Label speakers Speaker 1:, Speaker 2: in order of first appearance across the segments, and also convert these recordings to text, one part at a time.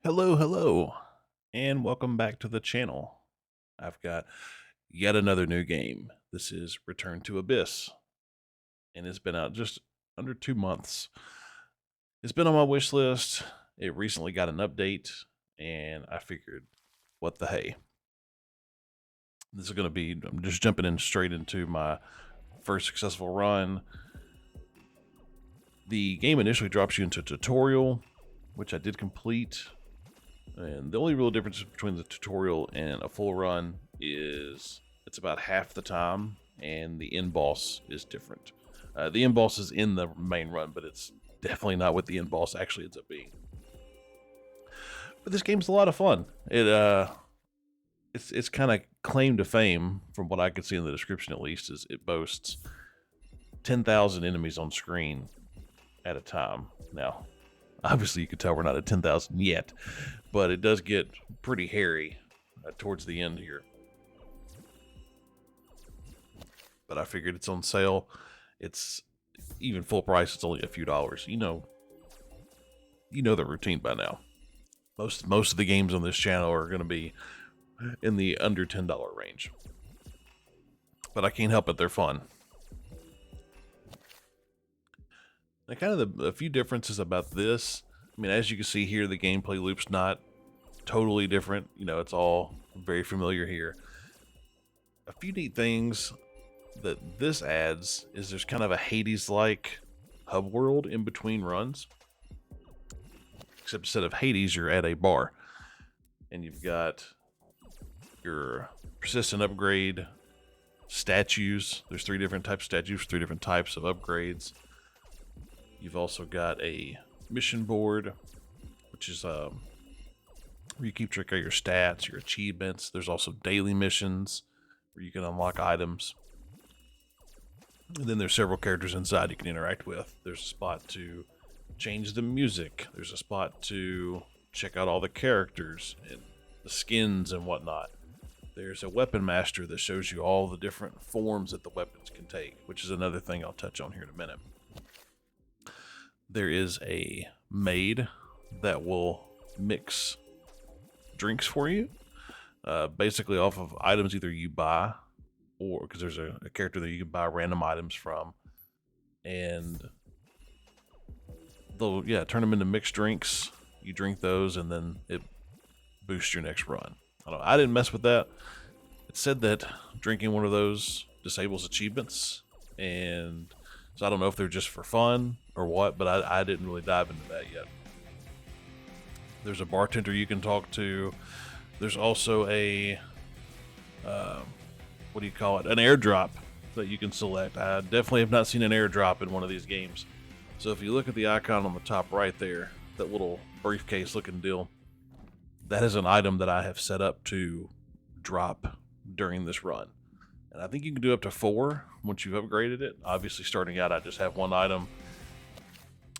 Speaker 1: Hello, and welcome back to the channel. I've got yet another new game. This is Return to Abyss, and it's been out just under 2 months. It's been on my wish list. It recently got an update, and I figured, what the hey? This is going to be, I'm just jumping in straight into my first successful run. The game initially drops you into a tutorial, which I did complete. And the only real difference between the tutorial and a full run is it's about half the time, and the end boss is different. The end boss is in the main run, but it's definitely not what the end boss actually ends up being. But this game's a lot of fun. It's kind of claim to fame, from what I could see in the description at least, is it boasts 10,000 enemies on screen at a time. Now, obviously, you can tell we're not at 10,000 yet, but it does get pretty hairy towards the end here. But I figured it's on sale. It's even full price. It's only a few dollars. You know the routine by now. Most of the games on this channel are going to be in the under $10 range. But I can't help it; they're fun. Now, kind of a few differences about this. I mean, as you can see here, the gameplay loop's not totally different. You know, it's all very familiar here. A few neat things that this adds is there's kind of a Hades-like hub world in between runs. Except instead of Hades, you're at a bar. And you've got your persistent upgrade statues. There's 3 different types of statues, 3 different types of upgrades. You've also got a mission board, which is where you keep track of your stats, your achievements. There's also daily missions where you can unlock items. And then there's several characters inside you can interact with. There's a spot to change the music. There's a spot to check out all the characters and the skins and whatnot. There's a weapon master that shows you all the different forms that the weapons can take, which is another thing I'll touch on here in a minute. There is a maid that will mix drinks for you, basically off of items either you buy, or because there's a character that you can buy random items from, and they'll turn them into mixed drinks. You drink those, and then it boosts your next run. I didn't mess with that. It said that drinking one of those disables achievements, and so I don't know if they're just for fun or what, but I didn't really dive into that yet. There's a bartender you can talk to. There's also a, what do you call it? An airdrop that you can select. I definitely have not seen an airdrop in one of these games. So if you look at the icon on the top right there, that little briefcase looking deal, that is an item that I have set up to drop during this run. And I think you can do up to 4 once you've upgraded it. Obviously, starting out, I just have 1 item.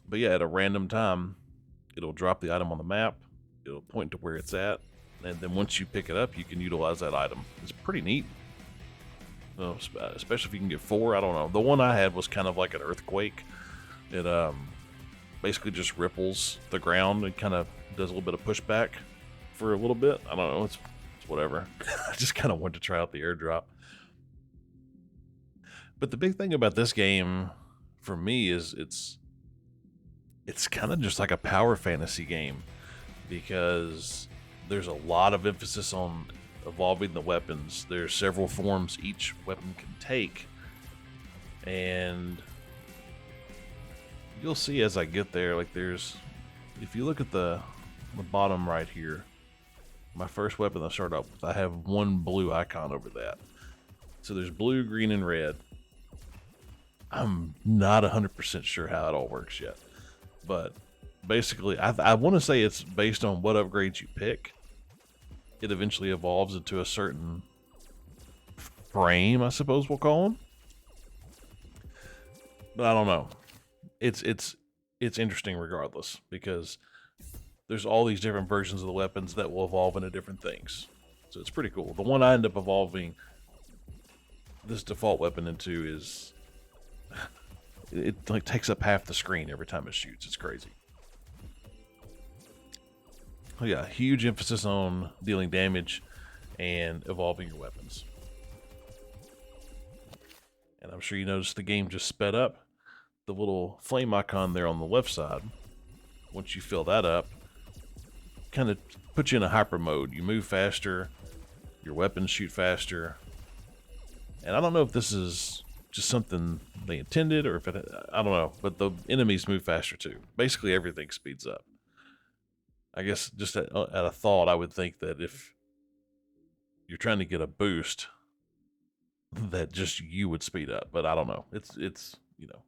Speaker 1: But yeah, at a random time, it'll drop the item on the map. It'll point to where it's at. And then once you pick it up, you can utilize that item. It's pretty neat. Well, especially if you can get 4. I don't know. The one I had was kind of like an earthquake. It basically just ripples the ground and kind of does a little bit of pushback for a little bit. I don't know. It's whatever. I just kind of wanted to try out the airdrop. But the big thing about this game for me is it's kind of just like a power fantasy game, because there's a lot of emphasis on evolving the weapons. There's several forms each weapon can take, and you'll see as I get there, like if you look at the bottom right here, my first weapon I start off with, I have 1 blue icon over that. So there's blue, green, and red. I'm not 100% sure how it all works yet, but basically I want to say it's based on what upgrades you pick. It eventually evolves into a certain frame, I suppose we'll call them. But I don't know. It's interesting regardless, because there's all these different versions of the weapons that will evolve into different things. So it's pretty cool. The one I end up evolving this default weapon into is it like takes up half the screen every time it shoots. It's crazy. Oh yeah, huge emphasis on dealing damage and evolving your weapons. And I'm sure you noticed the game just sped up. The little flame icon there on the left side, once you fill that up, kind of puts you in a hyper mode. You move faster, your weapons shoot faster. And I don't know if this is just something they intended or if it, I don't know, but the enemies move faster too. Basically everything speeds up. I guess just at a thought, I would think that if you're trying to get a boost, that just you would speed up, but I don't know. It's you know,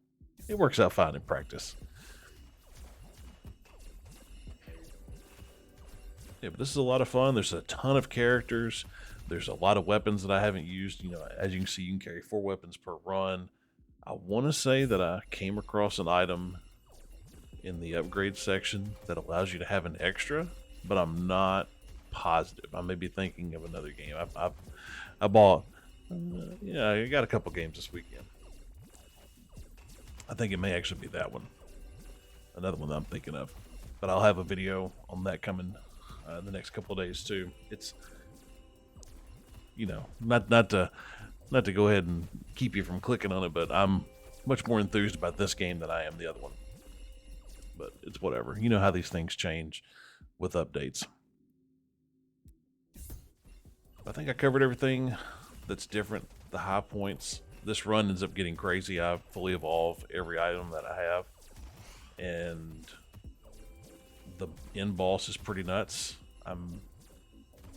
Speaker 1: it works out fine in practice. Yeah, but this is a lot of fun. There's a ton of characters. There's a lot of weapons that I haven't used. You know, as you can see, you can carry 4 weapons per run. I want to say that I came across an item in the upgrade section that allows you to have an extra, but I'm not positive. I may be thinking of another game. I bought, yeah, I got a couple games this weekend. I think it may actually be that one, another one that I'm thinking of, but I'll have a video on that coming in the next couple of days too. It's, you know, not to go ahead and keep you from clicking on it, but I'm much more enthused about this game than I am the other one. But it's whatever. You know how these things change with updates. I think I covered everything that's different. The high points. This run ends up getting crazy. I fully evolve every item that I have. And the end boss is pretty nuts. I'm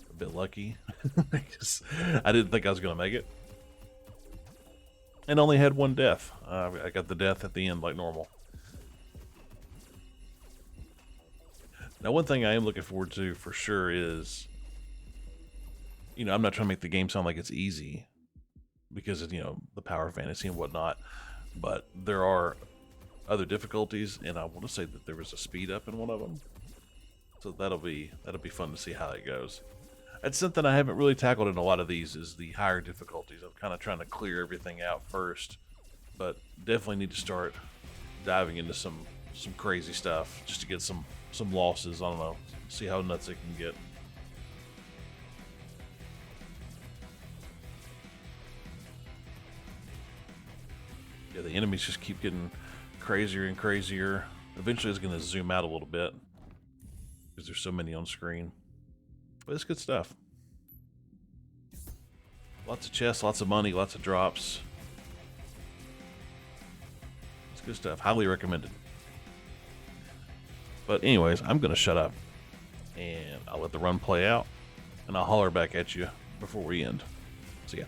Speaker 1: a bit lucky because I didn't think I was going to make it. And only had 1 death. I got the death at the end like normal. Now, one thing I am looking forward to for sure is, you know, I'm not trying to make the game sound like it's easy because of, you know, the power of fantasy and whatnot, but there are other difficulties, and I want to say that there was a speed up in one of them. So that'll be fun to see how it goes. That's something I haven't really tackled in a lot of these is the higher difficulties. I'm kind of trying to clear everything out first, but definitely need to start diving into some crazy stuff just to get some losses. I don't know, see how nuts it can get. Yeah, the enemies just keep getting crazier and crazier. Eventually it's going to zoom out a little bit because there's so many on screen. But it's good stuff. Lots of chests, lots of money, lots of drops. It's good stuff. Highly recommended. But anyways, I'm going to shut up. And I'll let the run play out. And I'll holler back at you before we end. See ya.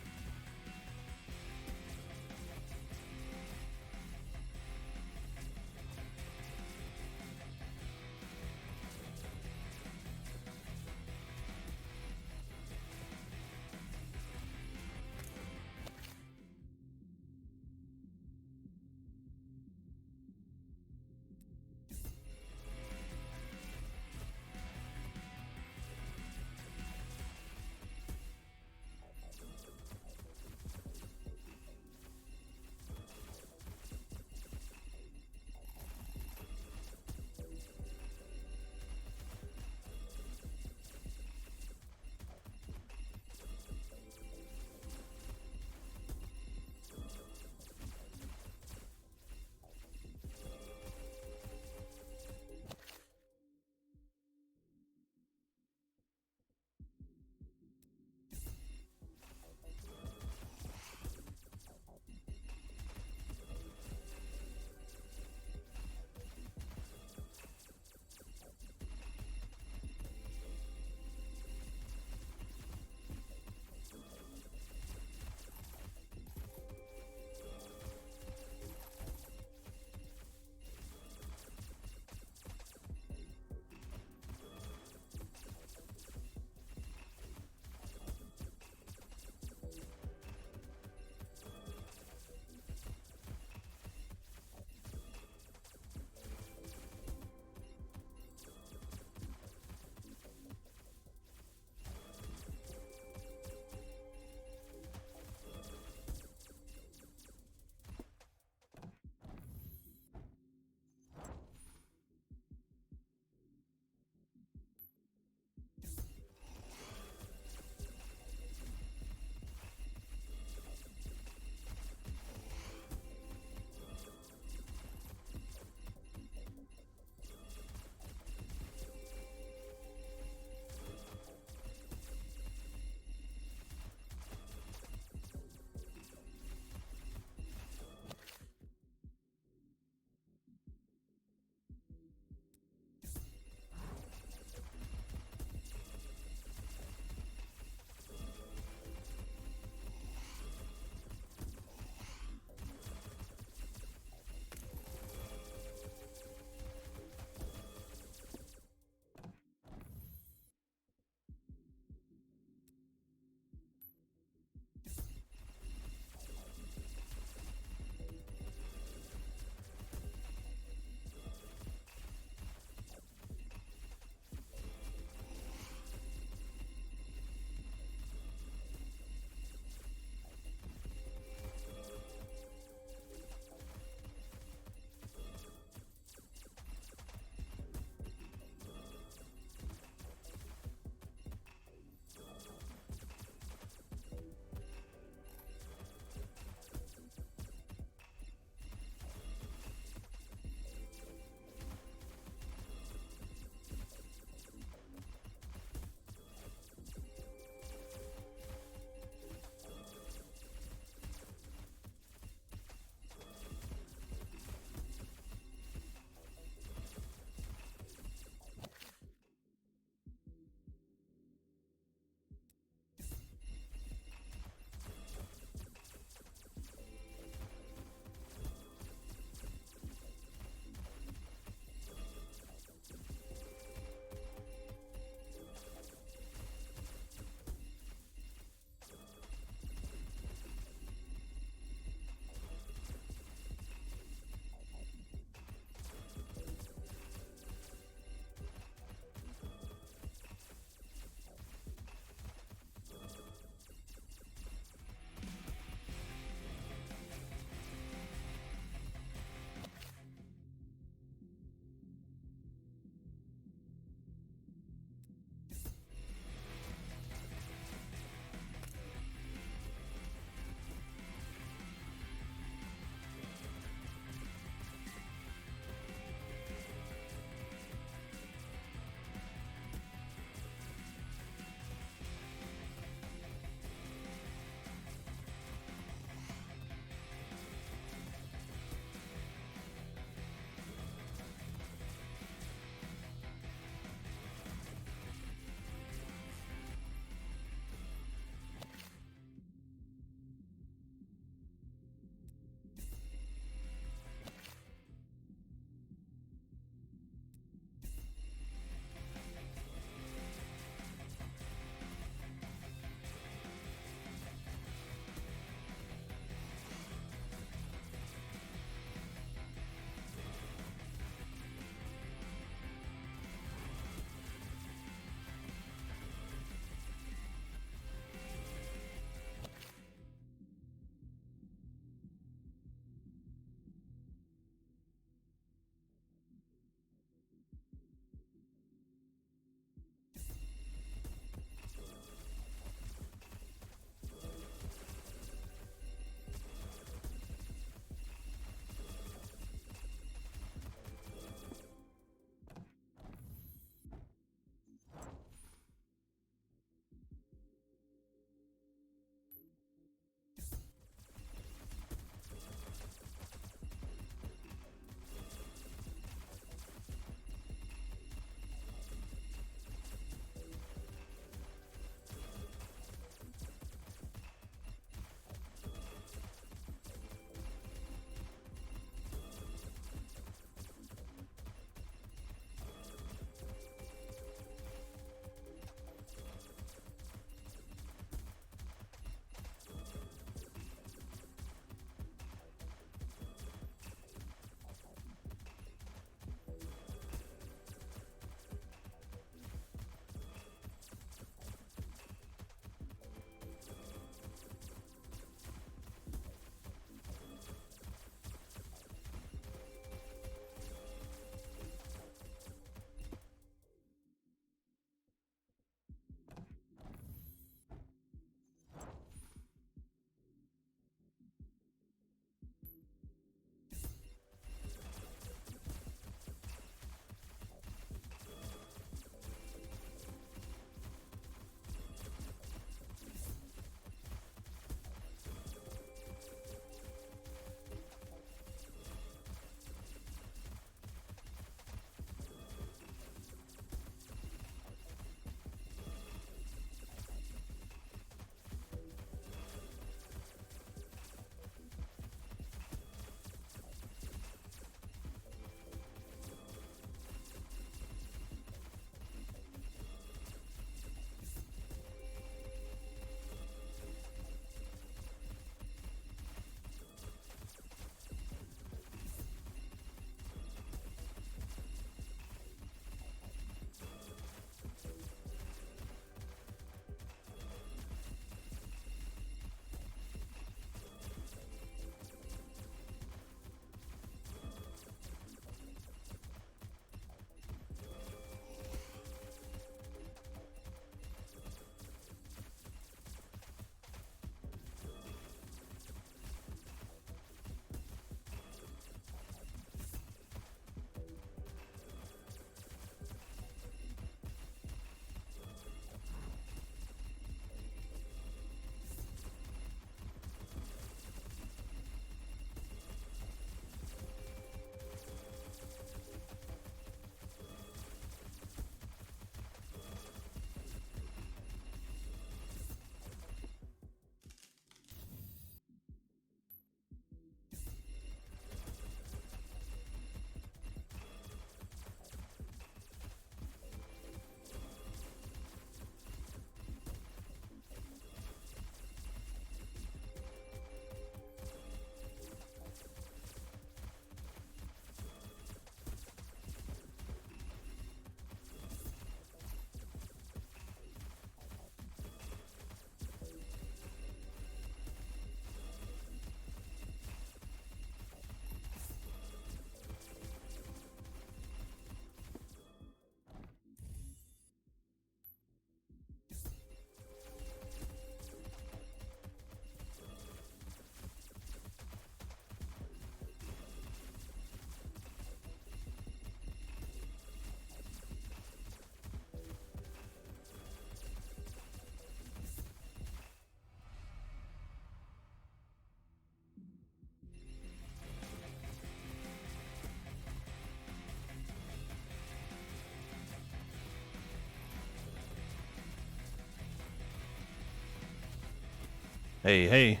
Speaker 1: Hey,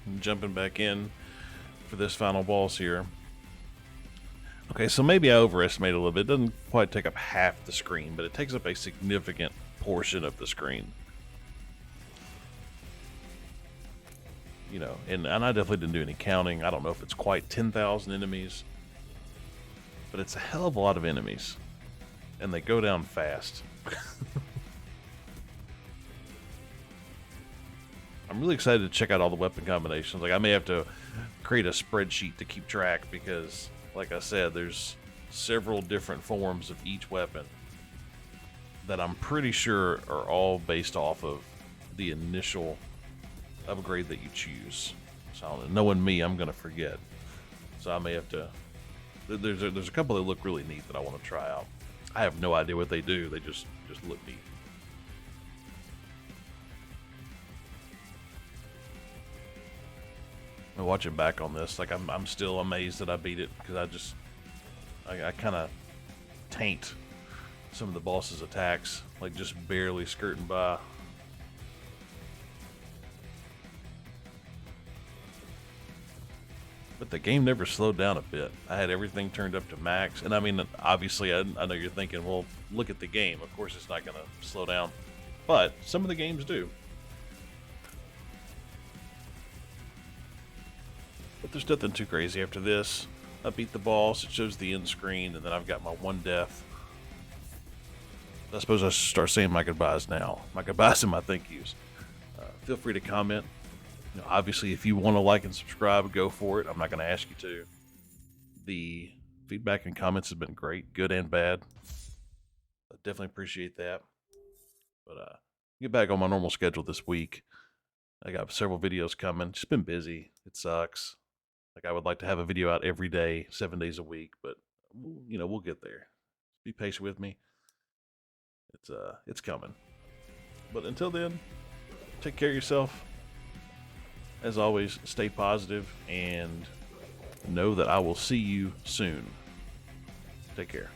Speaker 1: I'm jumping back in for this final boss here. Okay, so maybe I overestimated a little bit. It doesn't quite take up half the screen, but it takes up a significant portion of the screen. You know, and I definitely didn't do any counting. I don't know if it's quite 10,000 enemies, but it's a hell of a lot of enemies, and they go down fast. I'm really excited to check out all the weapon combinations. Like, I may have to create a spreadsheet to keep track because, like I said, there's several different forms of each weapon that I'm pretty sure are all based off of the initial upgrade that you choose. So knowing me, I'm gonna forget. So I may have to. There's a couple that look really neat that I want to try out. I have no idea what they do. They just look neat. And watching back on this, like I'm still amazed that I beat it because I kind of taint some of the boss's attacks, like just barely skirting by. But the game never slowed down a bit. I had everything turned up to max, and I mean, obviously, I know you're thinking, well, look at the game. Of course, it's not going to slow down, but some of the games do. But there's nothing too crazy after this. I beat the boss, it shows the end screen, and then I've got my one death. I suppose I should start saying my goodbyes now. My goodbyes and my thank yous. Feel free to comment. You know, obviously, if you want to like and subscribe, go for it. I'm not going to ask you to. The feedback and comments have been great, good and bad. I definitely appreciate that. But get back on my normal schedule this week. I got several videos coming. Just been busy. It sucks. Like, I would like to have a video out every day, 7 days a week, but you know, we'll get there. Be patient with me. It's coming. But until then, take care of yourself. As always, stay positive and know that I will see you soon. Take care.